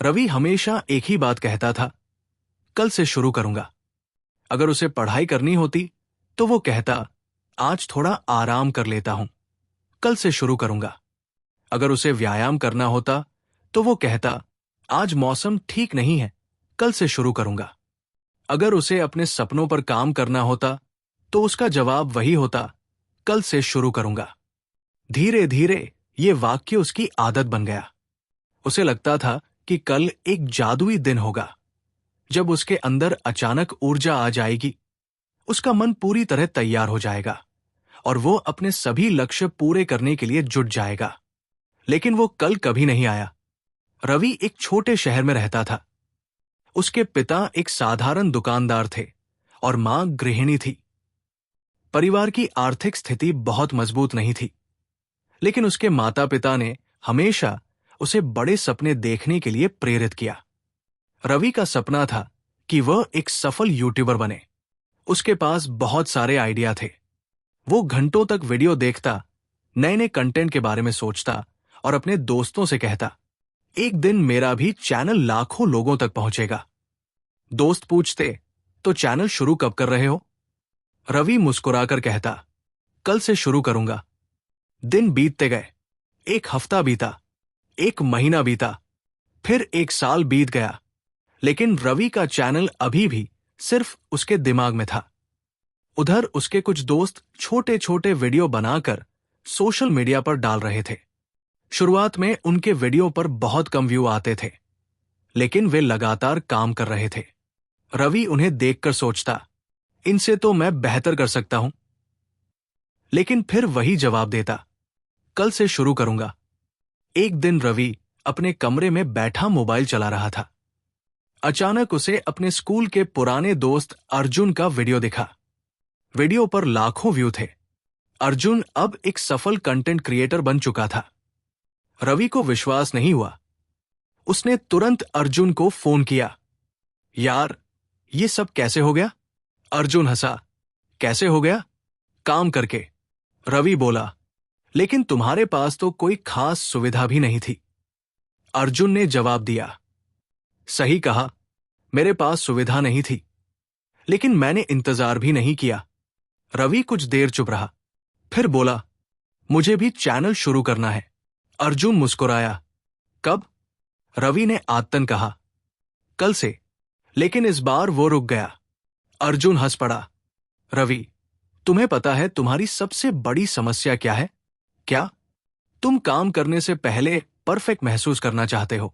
रवि हमेशा एक ही बात कहता था, कल से शुरू करूंगा। अगर उसे पढ़ाई करनी होती तो वो कहता, आज थोड़ा आराम कर लेता हूं, कल से शुरू करूंगा। अगर उसे व्यायाम करना होता तो वो कहता, आज मौसम ठीक नहीं है, कल से शुरू करूंगा। अगर उसे अपने सपनों पर काम करना होता तो उसका जवाब वही होता, कल से शुरू करूंगा। धीरे धीरे ये वाक्य उसकी आदत बन गया। उसे लगता था कि कल एक जादुई दिन होगा, जब उसके अंदर अचानक ऊर्जा आ जाएगी, उसका मन पूरी तरह तैयार हो जाएगा और वो अपने सभी लक्ष्य पूरे करने के लिए जुट जाएगा। लेकिन वो कल कभी नहीं आया। रवि एक छोटे शहर में रहता था। उसके पिता एक साधारण दुकानदार थे और मां गृहिणी थी। परिवार की आर्थिक स्थिति बहुत मजबूत नहीं थी, लेकिन उसके माता पिता ने हमेशा उसे बड़े सपने देखने के लिए प्रेरित किया। रवि का सपना था कि वह एक सफल यूट्यूबर बने। उसके पास बहुत सारे आइडिया थे। वो घंटों तक वीडियो देखता, नए नए कंटेंट के बारे में सोचता और अपने दोस्तों से कहता, एक दिन मेरा भी चैनल लाखों लोगों तक पहुंचेगा। दोस्त पूछते, तो चैनल शुरू कब कर रहे हो? रवि मुस्कुराकर कहता, कल से शुरू करूंगा। दिन बीतते गए। एक हफ्ता बीता, एक महीना बीता, फिर एक साल बीत गया, लेकिन रवि का चैनल अभी भी सिर्फ उसके दिमाग में था। उधर उसके कुछ दोस्त छोटे छोटे वीडियो बनाकर सोशल मीडिया पर डाल रहे थे। शुरुआत में उनके वीडियो पर बहुत कम व्यू आते थे, लेकिन वे लगातार काम कर रहे थे। रवि उन्हें देखकर सोचता, इनसे तो मैं बेहतर कर सकता हूं। लेकिन फिर वही जवाब देता, कल से शुरू करूंगा। एक दिन रवि अपने कमरे में बैठा मोबाइल चला रहा था। अचानक उसे अपने स्कूल के पुराने दोस्त अर्जुन का वीडियो दिखा। वीडियो पर लाखों व्यू थे। अर्जुन अब एक सफल कंटेंट क्रिएटर बन चुका था। रवि को विश्वास नहीं हुआ। उसने तुरंत अर्जुन को फोन किया। यार, ये सब कैसे हो गया? अर्जुन हंसा। कैसे हो गया? काम करके, रवि बोला। लेकिन तुम्हारे पास तो कोई खास सुविधा भी नहीं थी। अर्जुन ने जवाब दिया। सही कहा, मेरे पास सुविधा नहीं थी, लेकिन मैंने इंतजार भी नहीं किया। रवि कुछ देर चुप रहा, फिर बोला, मुझे भी चैनल शुरू करना है। अर्जुन मुस्कुराया। कब? रवि ने आत्तन कहा, कल से। लेकिन इस बार वो रुक गया। अर्जुन हंस पड़ा। रवि, तुम्हें पता है तुम्हारी सबसे बड़ी समस्या क्या है? क्या? तुम काम करने से पहले परफेक्ट महसूस करना चाहते हो।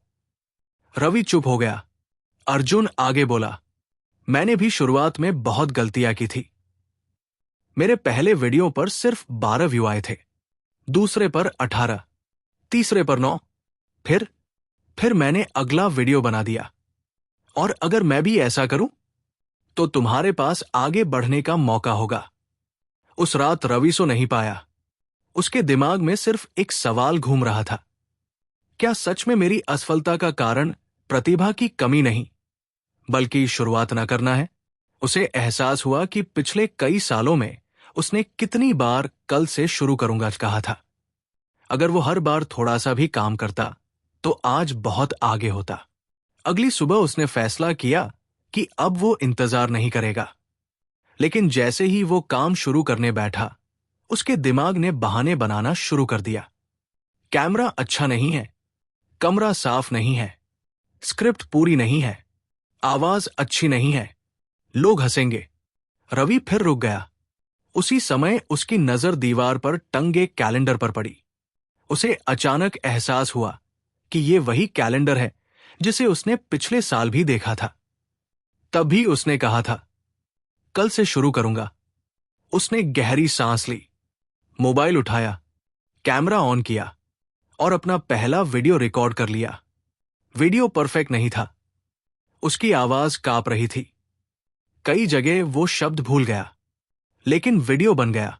रवि चुप हो गया। अर्जुन आगे बोला, मैंने भी शुरुआत में बहुत गलतियां की थी। मेरे पहले वीडियो पर सिर्फ 12 व्यू आए थे, दूसरे पर 18, तीसरे पर 9। फिर मैंने अगला वीडियो बना दिया। और अगर मैं भी ऐसा करूं तो तुम्हारे पास आगे बढ़ने का मौका होगा। उस रात रवि सो नहीं पाया। उसके दिमाग में सिर्फ एक सवाल घूम रहा था, क्या सच में मेरी असफलता का कारण प्रतिभा की कमी नहीं, बल्कि शुरुआत न करना है? उसे एहसास हुआ कि पिछले कई सालों में उसने कितनी बार कल से शुरू करूंगा कहा था। अगर वो हर बार थोड़ा सा भी काम करता तो आज बहुत आगे होता। अगली सुबह उसने फैसला किया कि अब वो इंतजार नहीं करेगा। लेकिन जैसे ही वो काम शुरू करने बैठा, उसके दिमाग ने बहाने बनाना शुरू कर दिया। कैमरा अच्छा नहीं है, कमरा साफ नहीं है, स्क्रिप्ट पूरी नहीं है, आवाज अच्छी नहीं है, लोग हंसेंगे। रवि फिर रुक गया। उसी समय उसकी नजर दीवार पर टंगे कैलेंडर पर पड़ी। उसे अचानक एहसास हुआ कि ये वही कैलेंडर है जिसे उसने पिछले साल भी देखा था। तभी उसने कहा था, कल से शुरू करूंगा। उसने गहरी सांस ली, मोबाइल उठाया, कैमरा ऑन किया और अपना पहला वीडियो रिकॉर्ड कर लिया। वीडियो परफेक्ट नहीं था, उसकी आवाज कांप रही थी, कई जगह वो शब्द भूल गया, लेकिन वीडियो बन गया।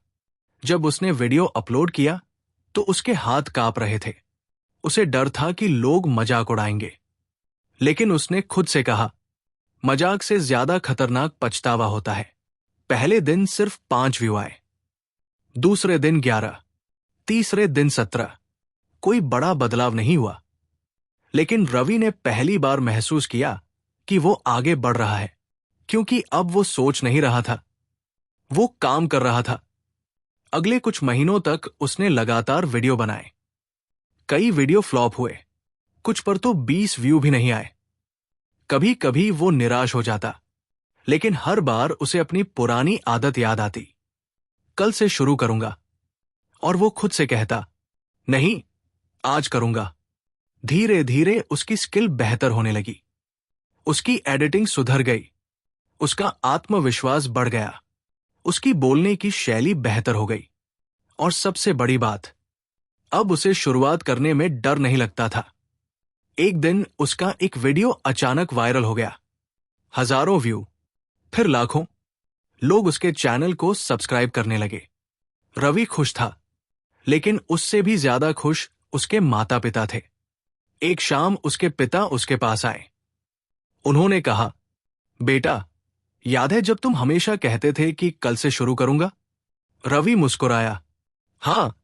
जब उसने वीडियो अपलोड किया तो उसके हाथ कांप रहे थे। उसे डर था कि लोग मजाक उड़ाएंगे, लेकिन उसने खुद से कहा, मजाक से ज्यादा खतरनाक पछतावा होता है। पहले दिन सिर्फ 5 व्यू आए, दूसरे दिन 11, तीसरे दिन 17। कोई बड़ा बदलाव नहीं हुआ, लेकिन रवि ने पहली बार महसूस किया कि वो आगे बढ़ रहा है, क्योंकि अब वो सोच नहीं रहा था, वो काम कर रहा था। अगले कुछ महीनों तक उसने लगातार वीडियो बनाए। कई वीडियो फ्लॉप हुए, कुछ पर तो 20 व्यू भी नहीं आए। कभी कभी वो निराश हो जाता, लेकिन हर बार उसे अपनी पुरानी आदत याद आती, कल से शुरू करूंगा। और वो खुद से कहता, नहीं, आज करूंगा। धीरे धीरे उसकी स्किल बेहतर होने लगी, उसकी एडिटिंग सुधर गई, उसका आत्मविश्वास बढ़ गया, उसकी बोलने की शैली बेहतर हो गई। और सबसे बड़ी बात, अब उसे शुरुआत करने में डर नहीं लगता था। एक दिन उसका एक वीडियो अचानक वायरल हो गया। हजारों व्यू, फिर लाखों। लोग उसके चैनल को सब्सक्राइब करने लगे। रवि खुश था, लेकिन उससे भी ज्यादा खुश उसके माता पिता थे। एक शाम उसके पिता उसके पास आए। उन्होंने कहा, बेटा, याद है जब तुम हमेशा कहते थे कि कल से शुरू करूंगा? रवि मुस्कुराया। हाँ,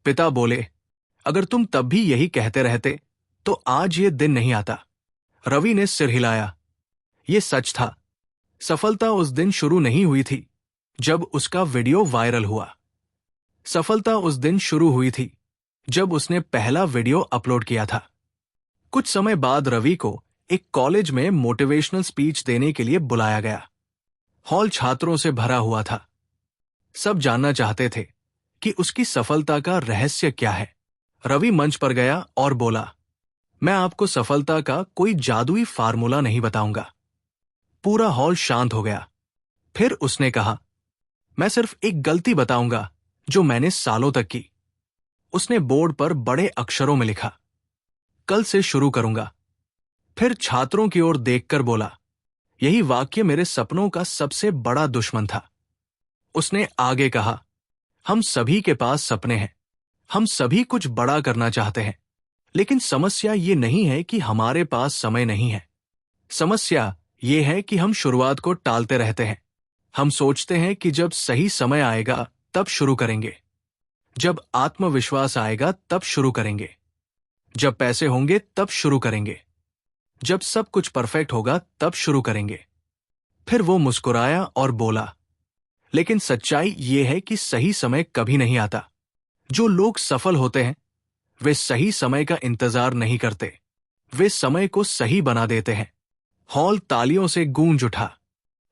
पिता बोले, अगर तुम तब भी यही कहते रहते तो आज ये दिन नहीं आता। रवि ने सिर हिलाया। ये सच था। सफलता उस दिन शुरू नहीं हुई थी जब उसका वीडियो वायरल हुआ। सफलता उस दिन शुरू हुई थी जब उसने पहला वीडियो अपलोड किया था। कुछ समय बाद रवि को एक कॉलेज में मोटिवेशनल स्पीच देने के लिए बुलाया गया। हॉल छात्रों से भरा हुआ था। सब जानना चाहते थे कि उसकी सफलता का रहस्य क्या है। रवि मंच पर गया और बोला, मैं आपको सफलता का कोई जादुई फार्मूला नहीं बताऊंगा। पूरा हॉल शांत हो गया। फिर उसने कहा, मैं सिर्फ एक गलती बताऊंगा जो मैंने सालों तक की। उसने बोर्ड पर बड़े अक्षरों में लिखा, कल से शुरू करूंगा। फिर छात्रों की ओर देखकर बोला, यही वाक्य मेरे सपनों का सबसे बड़ा दुश्मन था। उसने आगे कहा, हम सभी के पास सपने हैं, हम सभी कुछ बड़ा करना चाहते हैं, लेकिन समस्या ये नहीं है कि हमारे पास समय नहीं है। समस्या ये है कि हम शुरुआत को टालते रहते हैं। हम सोचते हैं कि जब सही समय आएगा तब शुरू करेंगे, जब आत्मविश्वास आएगा तब शुरू करेंगे, जब पैसे होंगे तब शुरू करेंगे, जब सब कुछ परफेक्ट होगा तब शुरू करेंगे। फिर वो मुस्कुराया और बोला, लेकिन सच्चाई ये है कि सही समय कभी नहीं आता। जो लोग सफल होते हैं वे सही समय का इंतजार नहीं करते, वे समय को सही बना देते हैं। हॉल तालियों से गूंज उठा,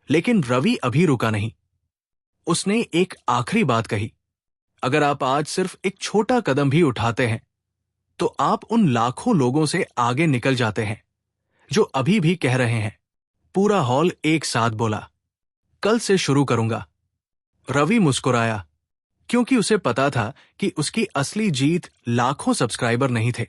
लेकिन रवि अभी रुका नहीं। उसने एक आखिरी बात कही, अगर आप आज सिर्फ एक छोटा कदम भी उठाते हैं तो आप उन लाखों लोगों से आगे निकल जाते हैं जो अभी भी कह रहे हैं। पूरा हॉल एक साथ बोला, कल से शुरू करूंगा। रवि मुस्कुराया, क्योंकि उसे पता था कि उसकी असली जीत लाखों सब्सक्राइबर नहीं थे,